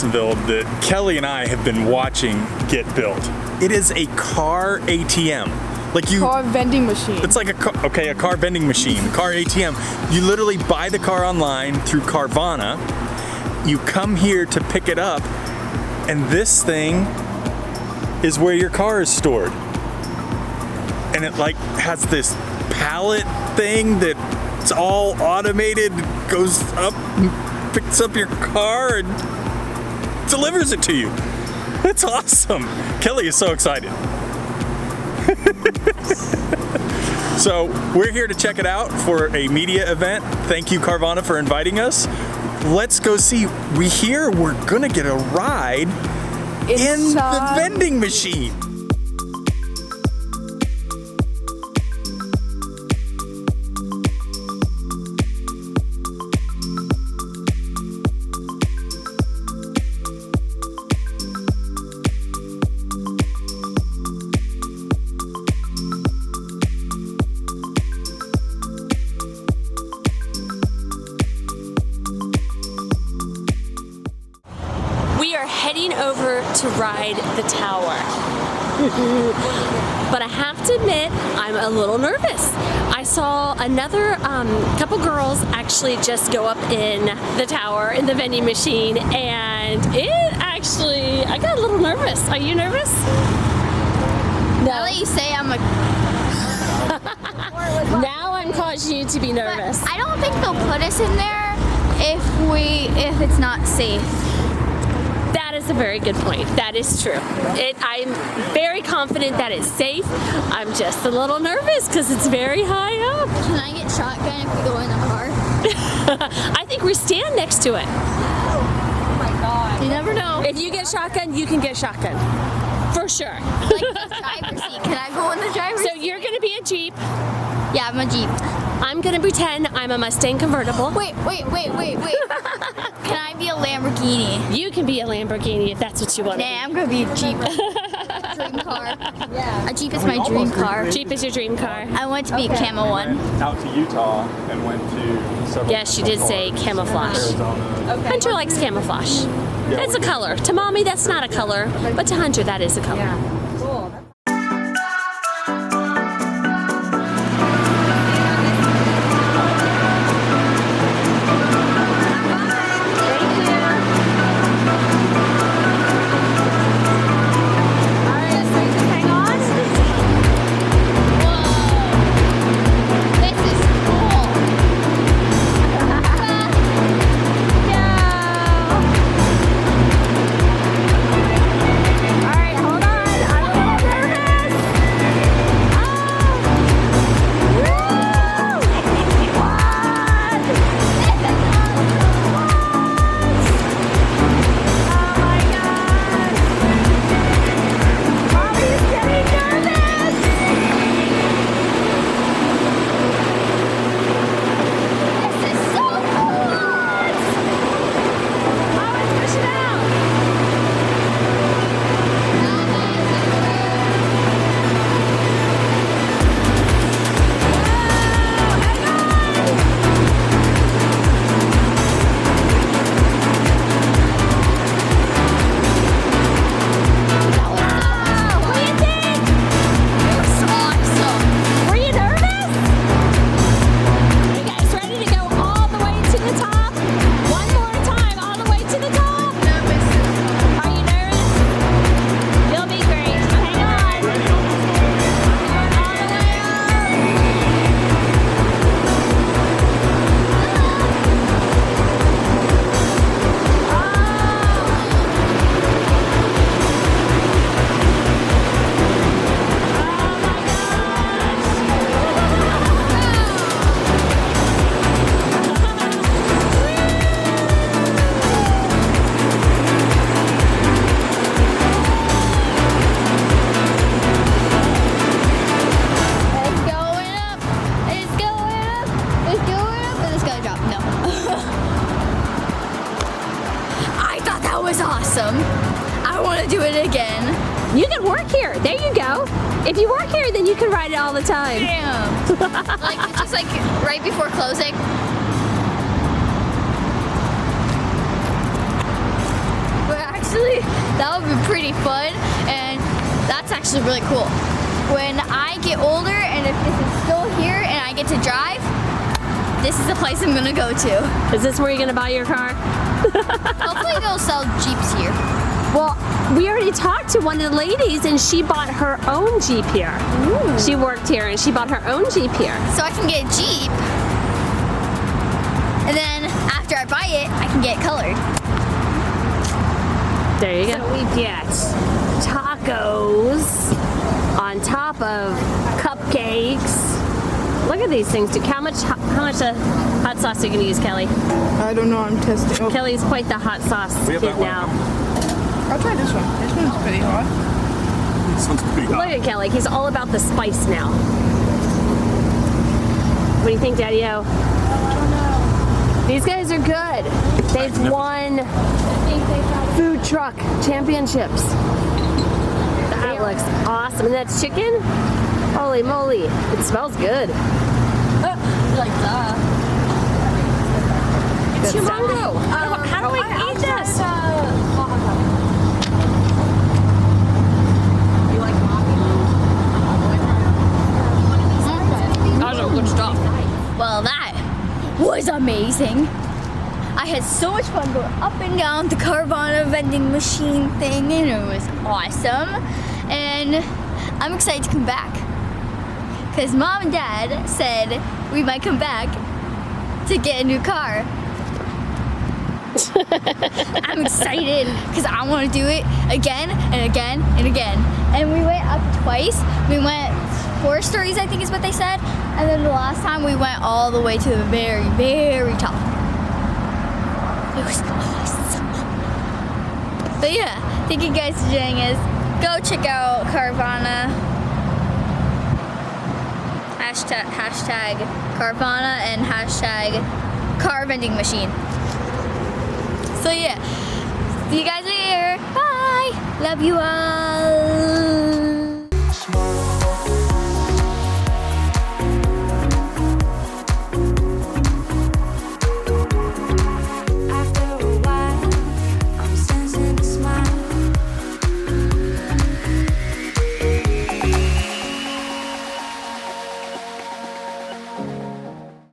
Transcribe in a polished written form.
Jacksonville that Kelly and I have been watching get built. It is a car ATM. Like you, car vending machine. It's like a car vending machine, car ATM. You literally buy the car online through Carvana. You come here to pick it up, and this thing is where your car is stored. And it like has this pallet thing that's all automated, goes up, picks up your car, and delivers it to you. It's awesome. Kelly is so excited. So we're here to check it out for a media event. Thank you, Carvana, for inviting us. Let's go see. We hear we're gonna get a ride in the vending machine. Heading over to ride the tower. But I have to admit, I'm a little nervous. I saw another couple girls actually just go up in the tower in the vending machine, and I got a little nervous. Are you nervous? No. Now that you say I'm a... Now I'm causing you to be nervous. But I don't think they'll put us in there if it's not safe. That is a very good point. That is true. I'm very confident that it's safe. I'm just a little nervous because it's very high up. Can I get shotgun if we go in the car? I think we stand next to it. Oh my God. You never know. If you get shotgun, you can get shotgun. For sure. Like the driver's seat. Can I go in the driver's seat? So you're going to be a Jeep. Yeah, I'm a Jeep. I'm going to pretend I'm a Mustang convertible. Wait. Can I be a Lamborghini? You can be a Lamborghini if that's what you want. Nah, I'm going to be a Jeep. Dream car. Yeah. A Jeep is my dream car. Jeep is your dream car. I want to be a Camo one. Out to Utah and went to several. Yes, she did say camouflage. Arizona. Hunter likes camouflage. It's a color. To mommy, that's not a color, but to Hunter, that is a color. Yeah. Cool. awesome. I want to do it again. You can work here. There you go. If you work here, then you can ride it all the time. Damn. Like, it's just like right before closing. We're Actually, that would be pretty fun, and that's actually really cool. When I get older, and if this is still here, and I get to drive, this is the place I'm gonna go to. Is this where you're gonna buy your car? Hopefully they'll sell Jeeps here. Well, we already talked to one of the ladies and she bought her own Jeep here. Ooh. She worked here and she bought her own Jeep here. So I can get a Jeep, and then after I buy it, I can get it colored. There you go. So we get tacos on top of cupcakes. Look at these things, dude. How much hot sauce are you gonna use, Kelly? I don't know, I'm testing. Oh, Kelly's quite the hot sauce We have kid that one. now. I'll try this one. This one's pretty hot. This one's pretty Look hot. at Kelly. He's all about the spice now. What do you think, Daddy-O? These guys are good. They've won food truck championships. That looks awesome. And that's chicken? Holy moly. It smells good. Like that. It's Good humongo. How do I eat this? That was good stuff. Well, that was amazing. I had so much fun going up and down the Carvana vending machine thing, and it was awesome. And I'm excited to come back, because Mom and Dad said we might come back to get a new car. I'm excited because I want to do it again and again and again. And we went up twice. We went 4 stories, I think is what they said. And then the last time we went all the way to the very, very top. It was awesome. But yeah, thank you guys for joining us. Go check out Carvana. Hashtag Carvana and hashtag car vending machine. So yeah, see you guys later. Bye. Love you all.